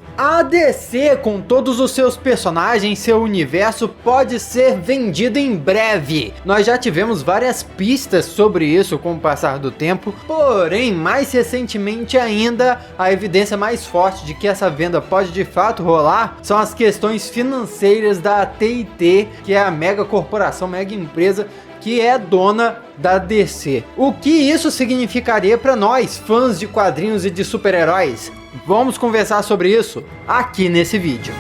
A DC, com todos os seus personagens, seu universo, pode ser vendido em breve. Nós já tivemos várias pistas sobre isso com o passar do tempo, porém, mais recentemente ainda, a evidência mais forte de que essa venda pode de fato rolar são as questões financeiras da TIT, que é a mega corporação, mega empresa que é dona da DC. O que isso significaria para nós, fãs de quadrinhos e de super-heróis? Vamos conversar sobre isso aqui nesse vídeo.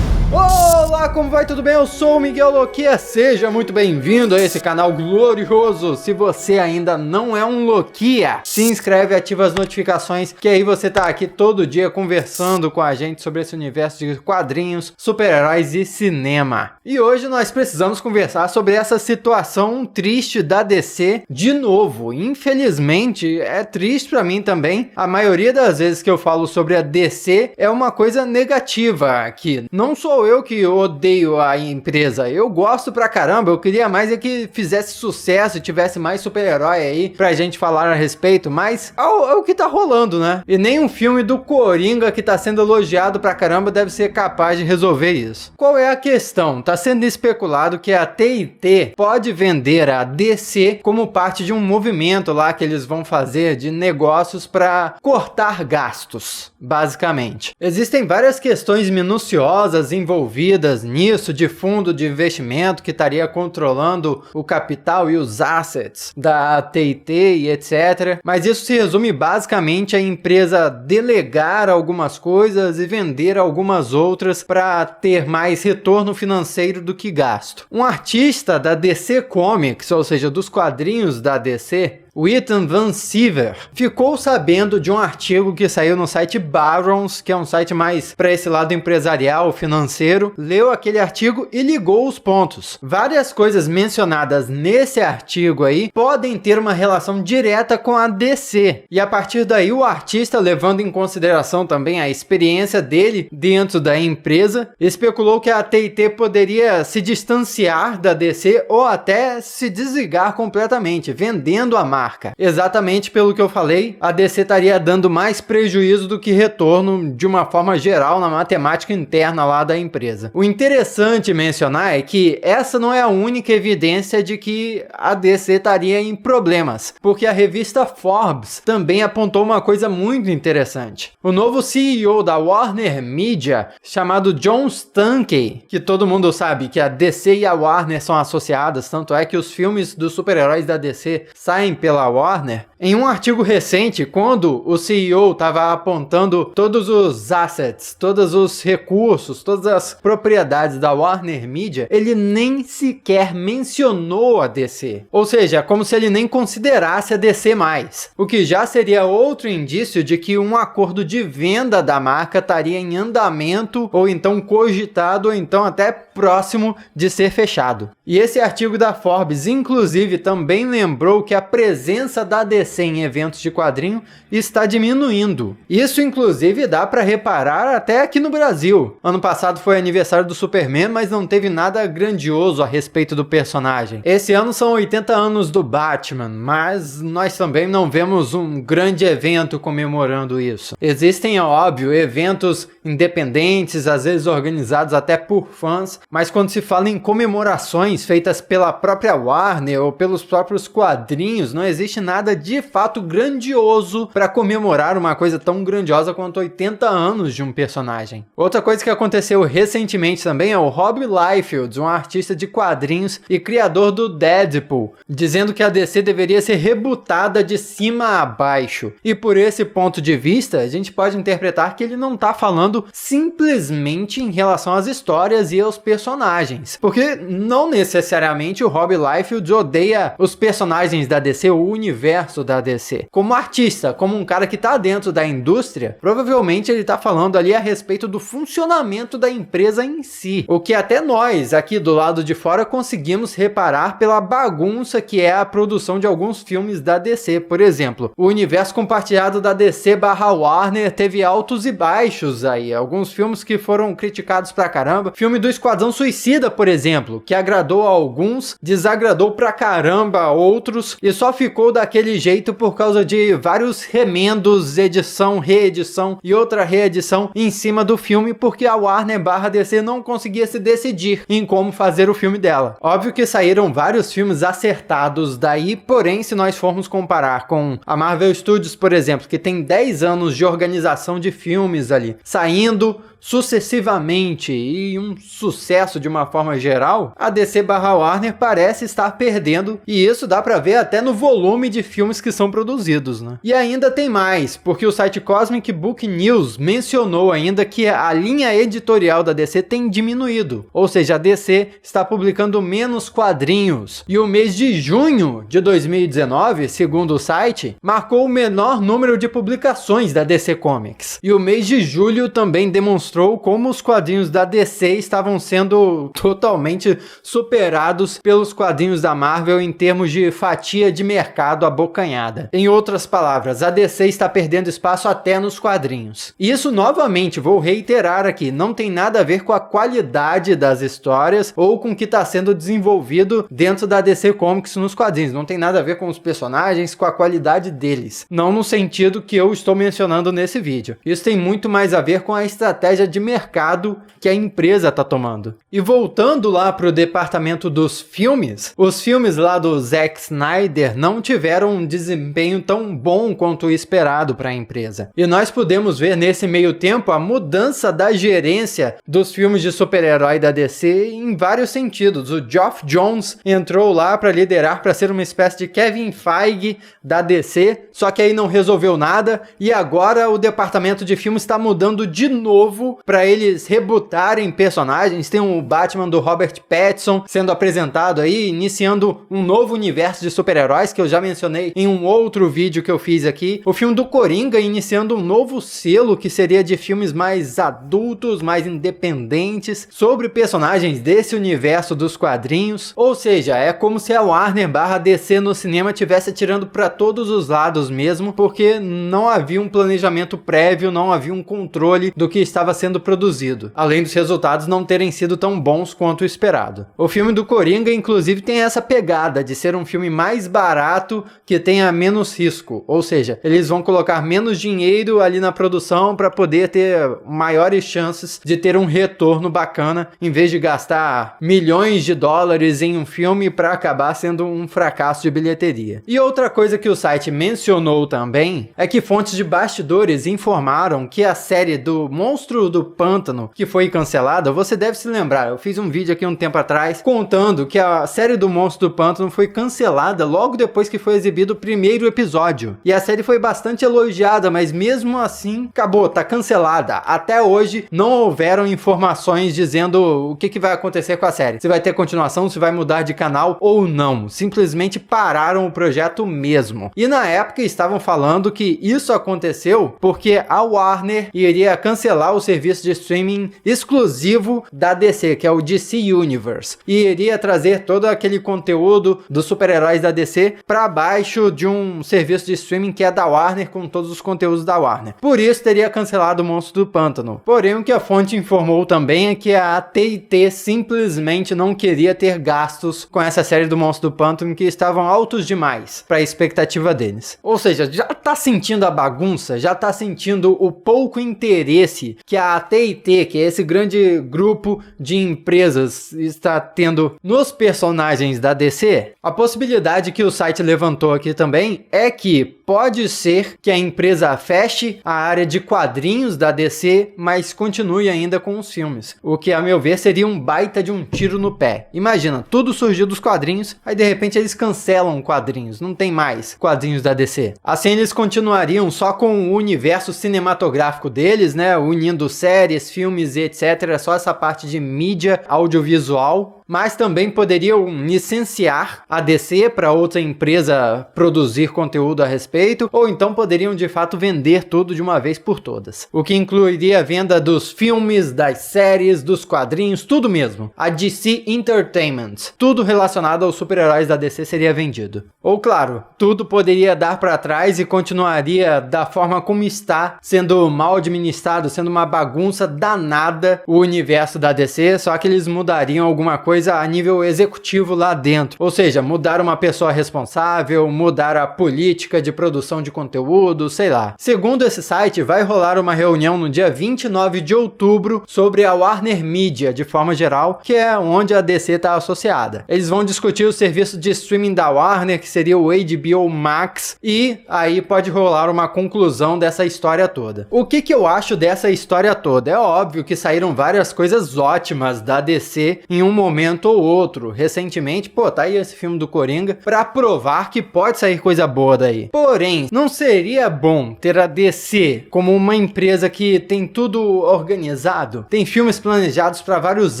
Olá, como vai? Tudo bem? Eu sou o Miguel Loquia, seja muito bem-vindo a esse canal glorioso. Se você ainda não é um Loquia, se inscreve e ativa as notificações, que aí você tá aqui todo dia conversando com a gente sobre esse universo de quadrinhos, super-heróis e cinema. E hoje nós precisamos conversar sobre essa situação triste da DC de novo. Infelizmente, é triste pra mim também. A maioria das vezes que eu falo sobre a DC é uma coisa negativa aqui. Não sou eu que odeio a empresa, eu gosto pra caramba, eu queria mais que fizesse sucesso, tivesse mais super-herói aí pra gente falar a respeito, mas é o que tá rolando, né? E nem um filme do Coringa que tá sendo elogiado pra caramba deve ser capaz de resolver isso. Qual é a questão? Tá sendo especulado que a TIT pode vender a DC como parte de um movimento lá que eles vão fazer de negócios pra cortar gastos, basicamente. Existem várias questões minuciosas envolvidas nisso, de fundo de investimento que estaria controlando o capital e os assets da TIT e etc. Mas isso se resume basicamente a empresa delegar algumas coisas e vender algumas outras para ter mais retorno financeiro do que gasto. Um artista da DC Comics, ou seja, dos quadrinhos da DC, o Ethan Van Sciver, ficou sabendo de um artigo que saiu no site Barron's, que é um site mais para esse lado empresarial, financeiro, leu aquele artigo e ligou os pontos. Várias coisas mencionadas nesse artigo aí podem ter uma relação direta com a DC. E a partir daí o artista, levando em consideração também a experiência dele dentro da empresa, especulou que a TIT poderia se distanciar da DC ou até se desligar completamente, vendendo a marca. Exatamente pelo que eu falei, a DC estaria dando mais prejuízo do que retorno de uma forma geral na matemática interna lá da empresa. O interessante mencionar é que essa não é a única evidência de que a DC estaria em problemas, porque a revista Forbes também apontou uma coisa muito interessante. O novo CEO da Warner Media, chamado John Stankey, que todo mundo sabe que a DC e a Warner são associadas, tanto é que os filmes dos super-heróis da DC saem pela Warner, em um artigo recente, quando o CEO estava apontando todos os assets, todos os recursos, todas as propriedades da Warner Media, ele nem sequer mencionou a DC. Ou seja, como se ele nem considerasse a DC mais. O que já seria outro indício de que um acordo de venda da marca estaria em andamento, ou então cogitado, ou então até próximo de ser fechado. E esse artigo da Forbes, inclusive, também lembrou que a presença da DC em eventos de quadrinho está diminuindo. Isso, inclusive, dá para reparar até aqui no Brasil. Ano passado foi aniversário do Superman, mas não teve nada grandioso a respeito do personagem. Esse ano são 80 anos do Batman, mas nós também não vemos um grande evento comemorando isso. Existem, é óbvio, eventos independentes, às vezes organizados até por fãs, mas quando se fala em comemorações feitas pela própria Warner ou pelos próprios quadrinhos, não existe nada de fato grandioso para comemorar uma coisa tão grandiosa quanto 80 anos de um personagem. Outra coisa que aconteceu recentemente também é o Rob Liefeld, um artista de quadrinhos e criador do Deadpool, dizendo que a DC deveria ser rebootada de cima a baixo. E por esse ponto de vista, a gente pode interpretar que ele não está falando simplesmente em relação às histórias e aos personagens, porque não necessariamente o Rob Liefeld odeia os personagens da DC, o universo da DC. Como artista, como um cara que tá dentro da indústria, provavelmente ele tá falando ali a respeito do funcionamento da empresa em si, o que até nós aqui do lado de fora conseguimos reparar pela bagunça que é a produção de alguns filmes da DC. Por exemplo, o universo compartilhado da DC/Warner teve altos e baixos aí, alguns filmes que foram criticados pra caramba. Filme do Esquadrão Suicida, por exemplo, que agradou agradou a alguns, desagradou pra caramba a outros e só ficou daquele jeito por causa de vários remendos, edição, reedição e outra reedição em cima do filme, porque a Warner/DC não conseguia se decidir em como fazer o filme dela. Óbvio que saíram vários filmes acertados daí, porém, se nós formos comparar com a Marvel Studios, por exemplo, que tem 10 anos de organização de filmes ali, saindo sucessivamente e um sucesso de uma forma geral, a DC/Warner parece estar perdendo, e isso dá pra ver até no volume de filmes que são produzidos, né? E ainda tem mais, porque o site Cosmic Book News mencionou ainda que a linha editorial da DC tem diminuído, ou seja, a DC está publicando menos quadrinhos, e o mês de junho de 2019, segundo o site, marcou o menor número de publicações da DC Comics, e o mês de julho também demonstrou como os quadrinhos da DC estavam sendo totalmente superados pelos quadrinhos da Marvel em termos de fatia de mercado abocanhada. Em outras palavras, a DC está perdendo espaço até nos quadrinhos. E isso, novamente, vou reiterar aqui, não tem nada a ver com a qualidade das histórias ou com o que está sendo desenvolvido dentro da DC Comics nos quadrinhos. Não tem nada a ver com os personagens, com a qualidade deles. Não no sentido que eu estou mencionando nesse vídeo. Isso tem muito mais a ver com a estratégia de mercado que a empresa está tomando. E voltando lá para o departamento dos filmes, os filmes lá do Zack Snyder não tiveram um desempenho tão bom quanto o esperado para a empresa. E nós podemos ver nesse meio tempo a mudança da gerência dos filmes de super-herói da DC em vários sentidos. O Geoff Johns entrou lá para liderar, para ser uma espécie de Kevin Feige da DC, só que aí não resolveu nada, e agora o departamento de filmes está mudando de novo para eles rebutarem personagens. Tem o Batman do Robert Pattinson sendo apresentado aí, iniciando um novo universo de super-heróis que eu já mencionei em um outro vídeo que eu fiz aqui. O filme do Coringa iniciando um novo selo que seria de filmes mais adultos, mais independentes, sobre personagens desse universo dos quadrinhos. Ou seja, é como se a Warner/DC no cinema tivesse atirando para todos os lados mesmo, porque não havia um planejamento prévio, não havia um controle do que estava sendo produzido, além dos resultados não terem sido tão bons quanto o esperado. O filme do Coringa, inclusive, tem essa pegada de ser um filme mais barato que tenha menos risco, ou seja, eles vão colocar menos dinheiro ali na produção para poder ter maiores chances de ter um retorno bacana, em vez de gastar milhões de dólares em um filme para acabar sendo um fracasso de bilheteria. E outra coisa que o site mencionou também é que fontes de bastidores informaram que a série do Monstro do Pântano, que foi cancelada, você deve se lembrar, eu fiz um vídeo aqui um tempo atrás contando que a série do Monstro do Pântano foi cancelada logo depois que foi exibido o primeiro episódio. E a série foi bastante elogiada, mas mesmo assim, acabou, tá cancelada. Até hoje não houveram informações dizendo o que vai acontecer com a série. Se vai ter continuação, se vai mudar de canal ou não. Simplesmente pararam o projeto mesmo. E na época estavam falando que isso aconteceu porque a Warner iria cancelar o serviço de streaming exclusivo da DC, que é o DC Universe, e iria trazer todo aquele conteúdo dos super-heróis da DC para baixo de um serviço de streaming que é da Warner, com todos os conteúdos da Warner. Por isso teria cancelado o Monstro do Pântano. Porém, o que a fonte informou também é que a AT&T simplesmente não queria ter gastos com essa série do Monstro do Pântano, que estavam altos demais para a expectativa deles. Ou seja, já tá sentindo a bagunça? Já tá sentindo o pouco interesse que a AT&T, que é esse grande grupo de empresas, está tendo nos personagens da DC? A possibilidade que o site levantou aqui também é que pode ser que a empresa feche a área de quadrinhos da DC, mas continue ainda com os filmes. O que, a meu ver, seria um baita de um tiro no pé. Imagina, tudo surgiu dos quadrinhos, aí de repente eles cancelam quadrinhos, não tem mais quadrinhos da DC. Assim eles continuariam só com o universo cinematográfico deles, né, unindo séries, filmes e etc, só essa parte de mídia audiovisual. Mas também poderiam licenciar a DC para outra empresa produzir conteúdo a respeito, ou então poderiam de fato vender tudo de uma vez por todas. O que incluiria a venda dos filmes, das séries, dos quadrinhos, tudo mesmo. A DC Entertainment, tudo relacionado aos super-heróis da DC seria vendido. Ou claro, tudo poderia dar para trás e continuaria da forma como está, sendo mal administrado, sendo uma bagunça danada o universo da DC, só que eles mudariam alguma coisa coisa a nível executivo lá dentro. Ou seja, mudar uma pessoa responsável, mudar a política de produção de conteúdo, sei lá. Segundo esse site, vai rolar uma reunião no dia 29 de outubro sobre a Warner Media, de forma geral, que é onde a DC está associada. Eles vão discutir o serviço de streaming da Warner, que seria o HBO Max, e aí pode rolar uma conclusão dessa história toda. O que eu acho dessa história toda? É óbvio que saíram várias coisas ótimas da DC em um momento ou outro. Recentemente, tá aí esse filme do Coringa pra provar que pode sair coisa boa daí. Porém, não seria bom ter a DC como uma empresa que tem tudo organizado? Tem filmes planejados para vários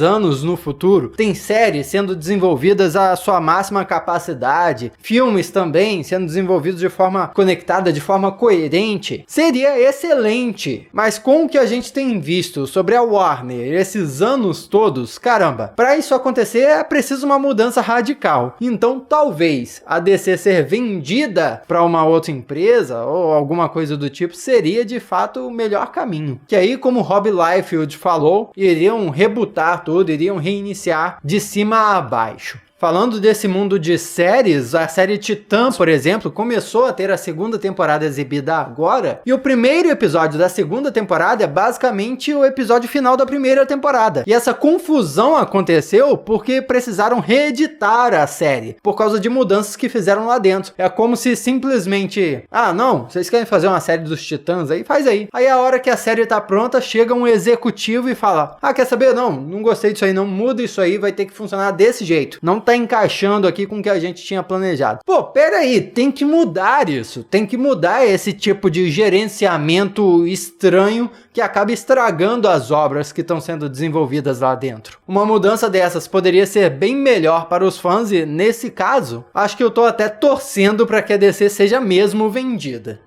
anos no futuro, tem séries sendo desenvolvidas à sua máxima capacidade, filmes também sendo desenvolvidos de forma conectada, de forma coerente. Seria excelente, mas com o que a gente tem visto sobre a Warner esses anos todos, caramba, para isso acontecer é preciso uma mudança radical. Então talvez a DC ser vendida para uma outra empresa ou alguma coisa do tipo seria de fato o melhor caminho. Que aí, como Rob Liefeld falou, iriam rebootar tudo, iriam reiniciar de cima a baixo. Falando desse mundo de séries, a série Titã, por exemplo, começou a ter a segunda temporada exibida agora, e o primeiro episódio da segunda temporada é basicamente o episódio final da primeira temporada. E essa confusão aconteceu porque precisaram reeditar a série, por causa de mudanças que fizeram lá dentro. É como se simplesmente, não, vocês querem fazer uma série dos Titãs aí? Faz aí. Aí a hora que a série tá pronta, chega um executivo e fala, quer saber? Não gostei disso aí, não muda isso aí, vai ter que funcionar desse jeito. Não tá encaixando aqui com o que a gente tinha planejado. Pera aí, tem que mudar isso, tem que mudar esse tipo de gerenciamento estranho que acaba estragando as obras que estão sendo desenvolvidas lá dentro. Uma mudança dessas poderia ser bem melhor para os fãs e, nesse caso, acho que eu tô até torcendo para que a DC seja mesmo vendida.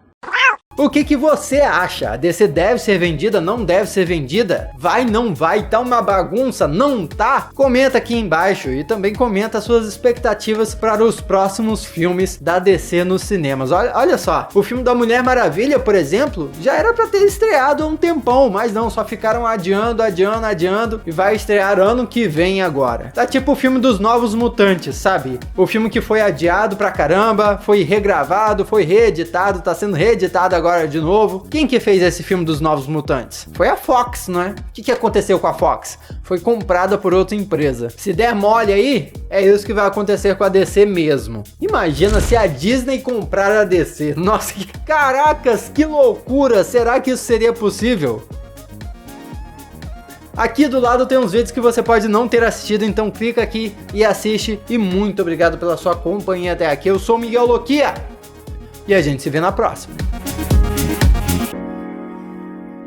O que você acha? A DC deve ser vendida? Não deve ser vendida? Vai, não vai? Tá uma bagunça? Não tá? Comenta aqui embaixo e também comenta suas expectativas para os próximos filmes da DC nos cinemas. Olha só, o filme da Mulher Maravilha, por exemplo, já era para ter estreado há um tempão, mas não, só ficaram adiando e vai estrear ano que vem agora. Tá tipo o filme dos Novos Mutantes, sabe? O filme que foi adiado pra caramba, foi regravado, foi reeditado, tá sendo reeditado agora de novo. Quem que fez esse filme dos Novos Mutantes? Foi a Fox, não é? O que aconteceu com a Fox? Foi comprada por outra empresa. Se der mole aí, é isso que vai acontecer com a DC mesmo. Imagina se a Disney comprar a DC. Nossa, caracas, que loucura! Será que isso seria possível? Aqui do lado tem uns vídeos que você pode não ter assistido, então clica aqui e assiste. E muito obrigado pela sua companhia até aqui. Eu sou o Miguel Loquia e a gente se vê na próxima.